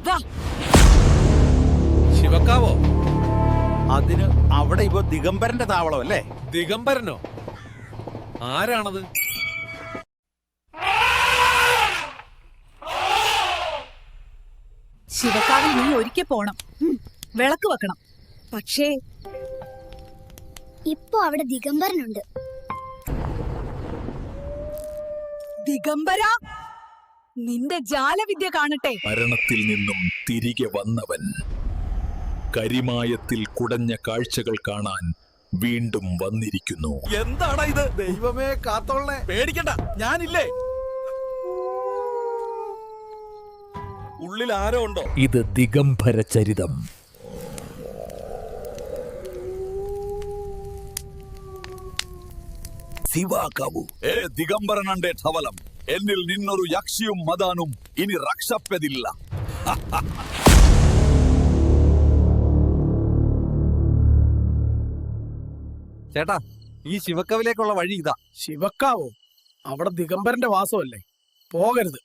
വാ. ശിവക്കാവോ? അതിന് അവിടെ ഇപ്പൊ ദിഗംബരന്റെ താവളം അല്ലേ? ദിഗംബരനോ? ആരാണത്? ശിവക്കാവിൽ നീ ഒരിക്കൽ പോണം. വിളക്ക് വെക്കണം. പക്ഷേ ഇപ്പൊ അവിടെ ദിഗംബരനുണ്ട്. ദിഗംബര, നിന്റെ ജാലവിദ്യ കാണട്ടെ. മരണത്തിൽ നിന്നും തിരികെ വന്നവൻ കരിമായത്തിൽ കുടഞ്ഞ കാഴ്ചകൾ കാണാൻ വീണ്ടും വന്നിരിക്കുന്നു. എന്താടാ ഇത്? ദൈവമേ കാത്തോളേ, പേടിക്കണ്ട, ഞാനില്ലേ? ഉള്ളിൽ ആരോ ഉണ്ടോ? ഇത് ദിഗംബര ചരിതം. ശിവാകാവു ഏ ദിഗംബരനന്റെ ധവലം, എന്നിൽ നിന്നൊരു യക്ഷിയും മദാനും ഇനി രക്ഷപ്പെടില്ല. ചേട്ടാ, ഈ ശിവക്കവിലേക്കുള്ള വഴി ഇതാ. ശിവക്കാവോ? അവിടെ ദിഗംബരന്റെ വാസമല്ലേ, പോകരുത്.